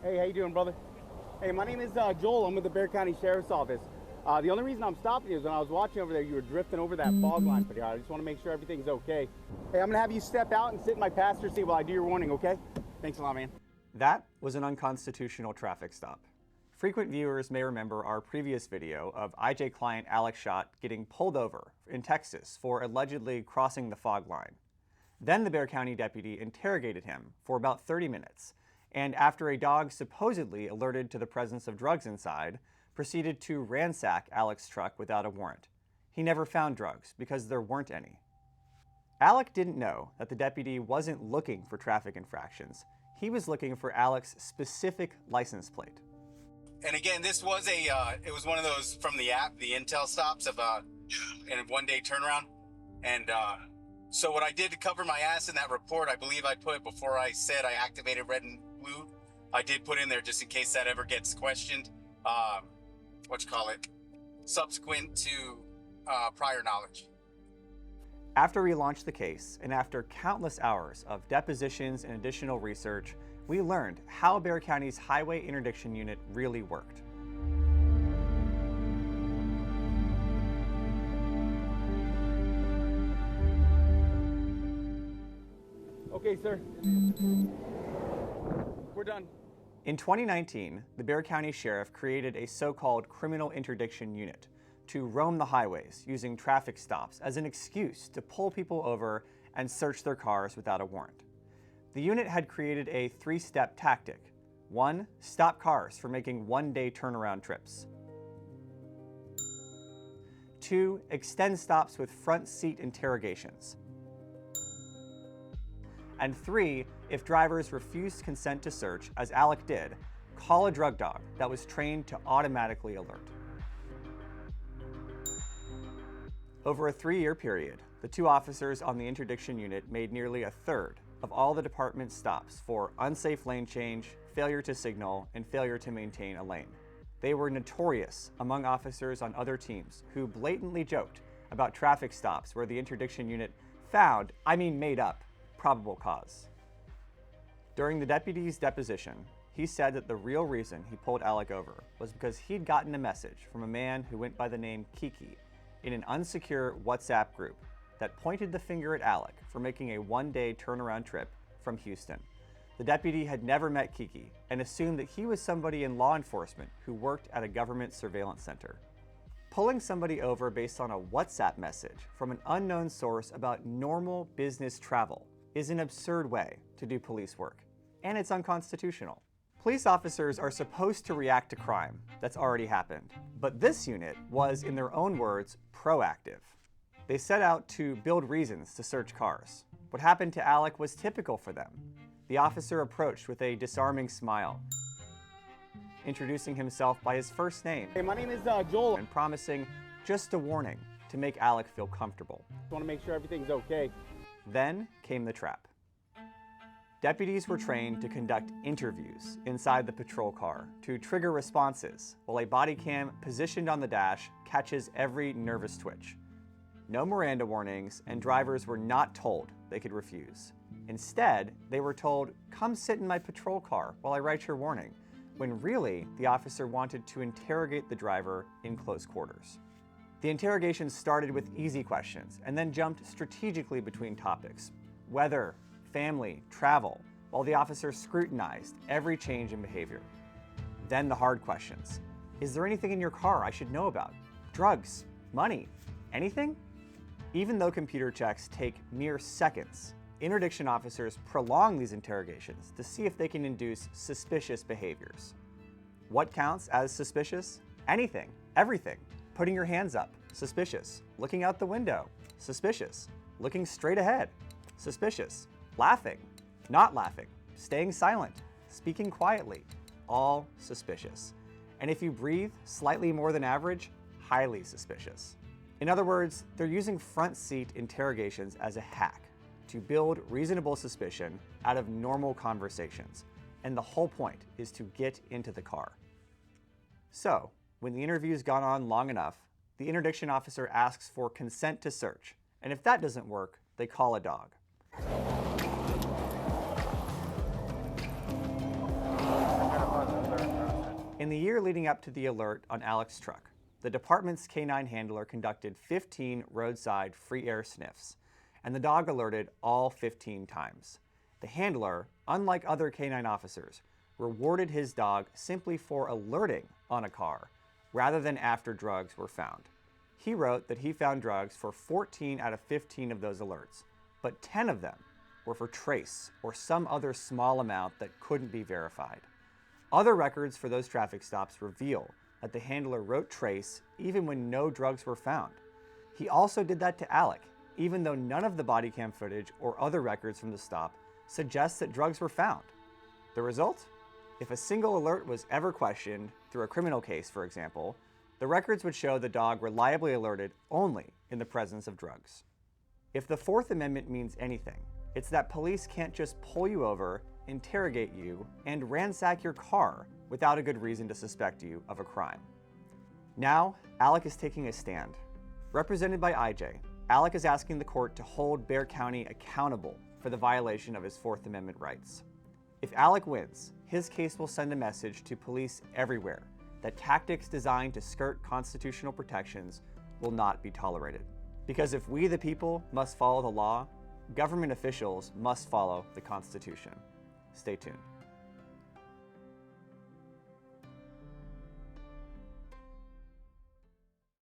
Hey, how you doing, brother? Hey, my name is Joel. I'm with the Bexar County Sheriff's Office. The only reason I'm stopping you is when I was watching over there, you were drifting over that fog line pretty hard. I just want to make sure everything's okay. Hey, I'm going to have you step out and sit in my passenger seat while I do your warning, okay? Thanks a lot, man. That was an unconstitutional traffic stop. Frequent viewers may remember our previous video of IJ client Alek Schott getting pulled over in Texas for allegedly crossing the fog line. Then the Bexar County deputy interrogated him for about 30 minutes, and after a dog supposedly alerted to the presence of drugs inside, proceeded to ransack Alek's truck without a warrant. He never found drugs because there weren't any. Alek didn't know that the deputy wasn't looking for traffic infractions. He was looking for Alek's specific license plate. And again, this was it was one of those from the app, the Intel stops of in a one-day turnaround. And so what I did to cover my ass in that report, I believe I put, before I said I activated red and blue, I did put in there just in case that ever gets questioned, subsequent to prior knowledge. After we launched the case, and after countless hours of depositions and additional research, we learned how Bexar County's Highway Interdiction Unit really worked. Okay, sir. We're done. In 2019, the Bexar County Sheriff created a so-called Criminal Interdiction Unit to roam the highways using traffic stops as an excuse to pull people over and search their cars without a warrant. The unit had created a three-step tactic. 1. Stop cars from making one-day turnaround trips. 2. Extend stops with front seat interrogations. And 3. If drivers refused consent to search, as Alek did, call a drug dog that was trained to automatically alert. Over a 3-year period, the 2 officers on the interdiction unit made nearly a third of all the department's stops for unsafe lane change, failure to signal, and failure to maintain a lane. They were notorious among officers on other teams who blatantly joked about traffic stops where the interdiction unit found, made up, probable cause. During the deputy's deposition, he said that the real reason he pulled Alek over was because he'd gotten a message from a man who went by the name Kiki in an unsecure WhatsApp group that pointed the finger at Alek for making a one-day turnaround trip from Houston. The deputy had never met Kiki and assumed that he was somebody in law enforcement who worked at a government surveillance center. Pulling somebody over based on a WhatsApp message from an unknown source about normal business travel is an absurd way to do police work, and it's unconstitutional. Police officers are supposed to react to crime that's already happened, but this unit was, in their own words, proactive. They set out to build reasons to search cars. What happened to Alek was typical for them. The officer approached with a disarming smile, introducing himself by his first name. Hey, my name is Joel. And promising just a warning to make Alek feel comfortable. I want to make sure everything's okay. Then came the trap. Deputies were trained to conduct interviews inside the patrol car to trigger responses while a body cam positioned on the dash catches every nervous twitch. No Miranda warnings, and drivers were not told they could refuse. Instead, they were told, "Come sit in my patrol car while I write your warning," when really the officer wanted to interrogate the driver in close quarters. The interrogation started with easy questions and then jumped strategically between topics: weather, family, travel, while the officer scrutinized every change in behavior. Then the hard questions. Is there anything in your car I should know about? Drugs? Money? Anything? Even though computer checks take mere seconds, interdiction officers prolong these interrogations to see if they can induce suspicious behaviors. What counts as suspicious? Anything, everything. Putting your hands up, suspicious. Looking out the window, suspicious. Looking straight ahead, suspicious. Laughing, not laughing. Staying silent, speaking quietly, all suspicious. And if you breathe slightly more than average, highly suspicious. In other words, they're using front seat interrogations as a hack to build reasonable suspicion out of normal conversations. And the whole point is to get into the car. So, when the interview's gone on long enough, the interdiction officer asks for consent to search. And if that doesn't work, they call a dog. In the year leading up to the alert on Alek's truck, the department's K9 handler conducted 15 roadside free air sniffs, and the dog alerted all 15 times. The handler, unlike other K9 officers, rewarded his dog simply for alerting on a car, rather than after drugs were found. He wrote that he found drugs for 14 out of 15 of those alerts, but 10 of them were for trace or some other small amount that couldn't be verified. Other records for those traffic stops reveal that the handler wrote trace even when no drugs were found. He also did that to Alek, even though none of the body cam footage or other records from the stop suggests that drugs were found. The result? If a single alert was ever questioned, through a criminal case for example, the records would show the dog reliably alerted only in the presence of drugs. If the Fourth Amendment means anything, it's that police can't just pull you over, interrogate you, and ransack your car without a good reason to suspect you of a crime. Now, Alek is taking a stand. Represented by IJ, Alek is asking the court to hold Bexar County accountable for the violation of his Fourth Amendment rights. If Alek wins, his case will send a message to police everywhere that tactics designed to skirt constitutional protections will not be tolerated. Because if we the people must follow the law, government officials must follow the Constitution. Stay tuned.